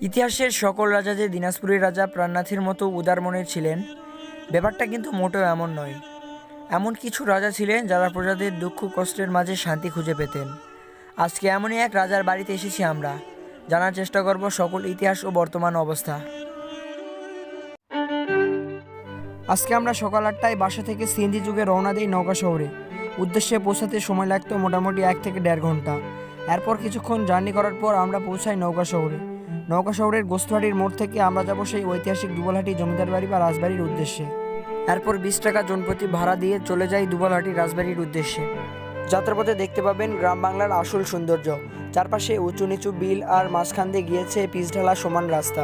ইতিহাসের সকল রাজা যে দিনাজপুরের রাজা প্রাণনাথের মতো উদার মনের ছিলেন, ব্যাপারটা কিন্তু মোটেও এমন নয়। এমন কিছু রাজা ছিলেন যারা প্রজাদের দুঃখ কষ্টের মাঝে শান্তি খুঁজে পেতেন। আজকে এমনই এক রাজার বাড়িতে এসেছি আমরা, জানার চেষ্টা করব সকল ইতিহাস ও বর্তমান অবস্থা। আজকে আমরা সকাল 8টায় বাসা থেকে সিএনজি যুগে রওনা দিই নওগাঁ শহরে। উদ্দেশ্যে পৌঁছাতে সময় লাগতো মোটামুটি 1 থেকে 1.5 ঘন্টা। এরপর কিছুক্ষণ জার্নি করার পর আমরা পৌঁছাই নওগাঁ শহরে। নওগাঁ শহরের গোস্তহাটির মোড় থেকে আমরা যাব সেই ঐতিহাসিক দুবলহাটি জমিদার বাড়ি বা রাজবাড়ির উদ্দেশ্যে। এরপর 20 টাকা জনপ্রতি ভাড়া দিয়ে চলে যাই দুবলহাটি রাজবাড়ির উদ্দেশ্যে। যাত্রাপথে দেখতে পাবেন গ্রাম বাংলার আসল সৌন্দর্য। চারপাশে উঁচু নিচু বিল আর মাঝখান দিয়ে গিয়েছে পিচ ঢালা সমান রাস্তা।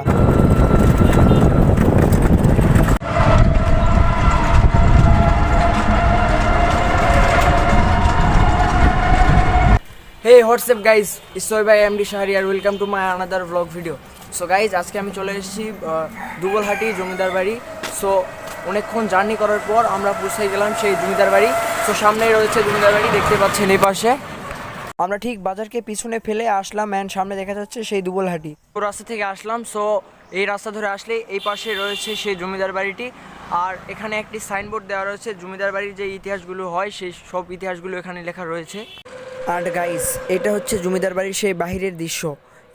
Hey, what's up guys? It's Soy by MD Shahari and welcome to my another vlog video. So guys, আজকে আমি চলে এসেছি দুবলহাটি জমিদার বাড়ি। সো অনেকক্ষণ জার্নি করার পর আমরা পৌঁছে গেলাম সেই জমিদার বাড়ি। সো সামনেই রয়েছে জমিদার বাড়ি, দেখতে পাচ্ছেন এই পাশে। আমরা ঠিক বাজারকে পিছনে ফেলে আসলাম অ্যান্ড সামনে দেখা যাচ্ছে সেই দুবলহাটি। তো রাস্তা থেকে আসলাম, সো এই রাস্তা ধরে আসলে এই পাশে রয়েছে সেই জমিদার বাড়িটি। আর এখানে একটি সাইনবোর্ড দেওয়া রয়েছে জমিদার বাড়ির যে ইতিহাসগুলো হয় সেই সব ইতিহাসগুলো এখানে লেখা রয়েছে। অ্যান্ড গাইস, এটা হচ্ছে জমিদার বাড়ির সেই বাহিরের দৃশ্য।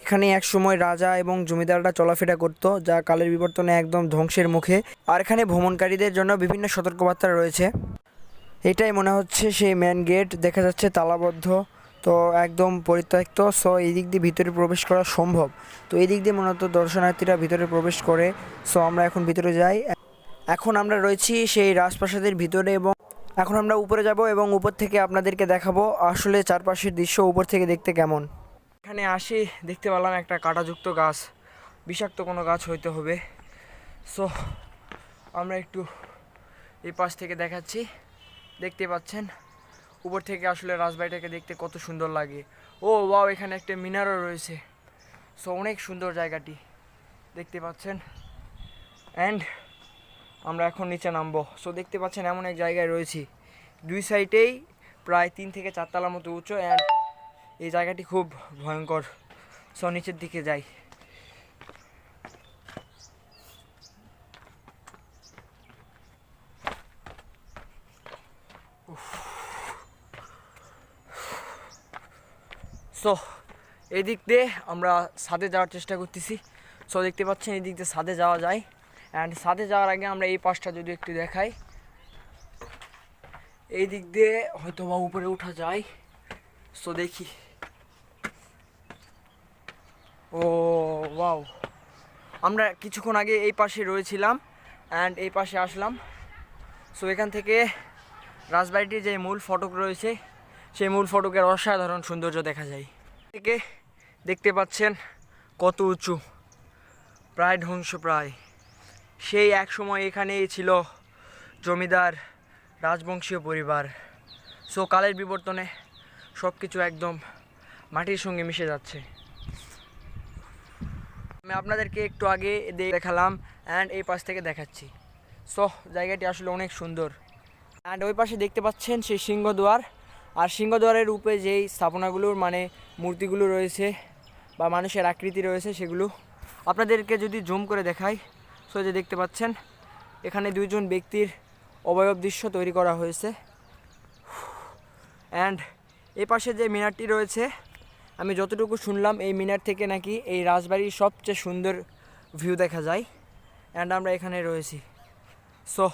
এখানে এক সময় রাজা এবং জমিদাররা চলাফেরা করত, যা কালের বিবর্তনে একদম ধ্বংসের মুখে। আর এখানে ভ্রমণকারীদের জন্য বিভিন্ন সতর্কবার্তা রয়েছে। এটাই মনে হচ্ছে সেই মেন গেট, দেখা যাচ্ছে তালাবদ্ধ, তো একদম পরিত্যক্ত। সো এই দিক দিয়ে ভিতরে প্রবেশ করা সম্ভব। তো এই দিক দিয়ে মূলত দর্শনার্থীরা ভিতরে প্রবেশ করে। সো আমরা এখন ভিতরে যাই। এখন আমরা রয়েছি সেই রাজপ্রাসাদের ভিতরে এবং এখন আমরা উপরে যাব এবং উপর থেকে আপনাদেরকে দেখাবো আসলে চারপাশের দৃশ্য উপর থেকে দেখতে কেমন। এখানে আসি, দেখতে পেলাম একটা কাঁটাযুক্ত গাছ, বিষাক্ত কোনো গাছ হইতে হবে। সো আমরা একটু এই পাশ থেকে দেখাচ্ছি, দেখতে পাচ্ছেন উপর থেকে আসলে রাজবাড়িটাকে দেখতে কত সুন্দর লাগে। ও ওয়াও, এখানে একটা মিনারও রয়েছে। সো অনেক সুন্দর জায়গাটি, দেখতে পাচ্ছেন। অ্যান্ড আমরা এখন নিচে নামবো। সো দেখতে পাচ্ছেন এমন এক জায়গায় রয়েছি, দুই সাইডেই প্রায় 3 থেকে 4 তলার মতো উঁচু। অ্যান্ড এই জায়গাটি খুব ভয়ঙ্কর। সো নিচের দিকে যাই। সো এই দিক দিয়ে আমরা ছাদে যাওয়ার চেষ্টা করতেছি। সো দেখতে পাচ্ছেন এই দিক দিয়ে ছাদে যাওয়া যায়। অ্যান্ড ছাদে যাওয়ার আগে আমরা এই পাশটা যদি একটু দেখাই, এই দিক দিয়ে হয়তো বা উপরে ওঠা যায়। সো দেখি। ও ওয়াও, আমরা কিছুক্ষণ আগে এই পাশে রয়েছিলাম অ্যান্ড এই পাশে আসলাম। সো এখান থেকে রাজবাড়িটির যে মূল ফটক রয়েছে সেই মূল ফটকের অসাধারণ সৌন্দর্য দেখা যায়। থেকে দেখতে পাচ্ছেন কত উঁচু, প্রায় ধ্বংসপ্রায়। সেই এক সময় এখানেই ছিল জমিদার রাজবংশীয় পরিবার। সো কালের বিবর্তনে সব কিছু একদম মাটির সঙ্গে মিশে যাচ্ছে। আমি আপনাদেরকে একটু আগে দেখালাম অ্যান্ড এই পাশ থেকে দেখাচ্ছি। সো জায়গাটি আসলে অনেক সুন্দর। অ্যান্ড ওই পাশে দেখতে পাচ্ছেন সেই সিংহদ্বার। আর সিংহদ্বারের উপরে যেই স্থাপনাগুলোর মানে মূর্তিগুলো রয়েছে বা মানুষের আকৃতি রয়েছে সেগুলো আপনাদেরকে যদি জুম করে দেখাই, সো যে দেখতে পাচ্ছেন এখানে 2জন ব্যক্তির অবয়ব দৃশ্য তৈরি করা হয়েছে। অ্যান্ড এই পাশে যে মিনারটি রয়েছে, আমি যতটুকু শুনলাম এই মিনার থেকে নাকি এই রাজবাড়ির সবচেয়ে সুন্দর ভিউ দেখা যায়। অ্যান্ড আমরা এখানে রয়েছি। সো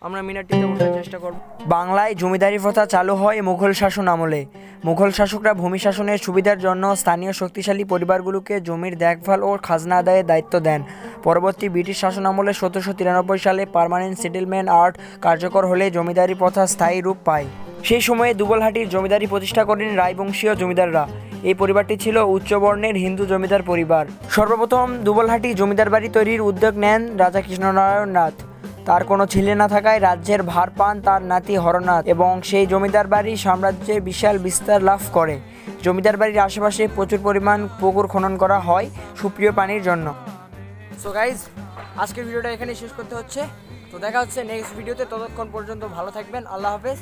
আমরা মিনারটিতে ওঠার চেষ্টা করব। বাংলায় জমিদারি প্রথা চালু হয় মুঘল শাসন আমলে। মুঘল শাসকরা ভূমি শাসনের সুবিধার জন্য স্থানীয় শক্তিশালী পরিবারগুলোকে জমির দেখভাল ও খাজনা আদায়ের দায়িত্ব দেন। পরবর্তী ব্রিটিশ শাসন আমলে 1793 সালে পার্মানেন্ট সেটেলমেন্ট অ্যাক্ট কার্যকর হলে জমিদারি প্রথা স্থায়ী রূপ পায়। সেই সময়ে দুবলহাটির জমিদারি প্রতিষ্ঠা করেন রায়বংশীয় জমিদাররা। এই পরিবারটি ছিল উচ্চবর্ণের হিন্দু জমিদার পরিবার। সর্বপ্রথম দুবলহাটি জমিদার বাড়ি তৈরির উদ্যোগ নেন রাজা কৃষ্ণনারায়ণ নাথ। তার কোনো ছেলে না থাকায় রাজ্যের ভার পান তার নাতি হরনাথ এবং সেই জমিদার বাড়ি সাম্রাজ্যে বিশাল বিস্তার লাভ করে। জমিদার বাড়ির আশেপাশে প্রচুর পরিমাণ পুকুর খনন করা হয় সুপ্রিয় পানির জন্য। সো গাইজ, আজকের ভিডিওটা এখানে শেষ করতে হচ্ছে। তো দেখা হচ্ছে নেক্সট ভিডিওতে, ততক্ষণ পর্যন্ত ভালো থাকবেন। আল্লাহ হাফেজ।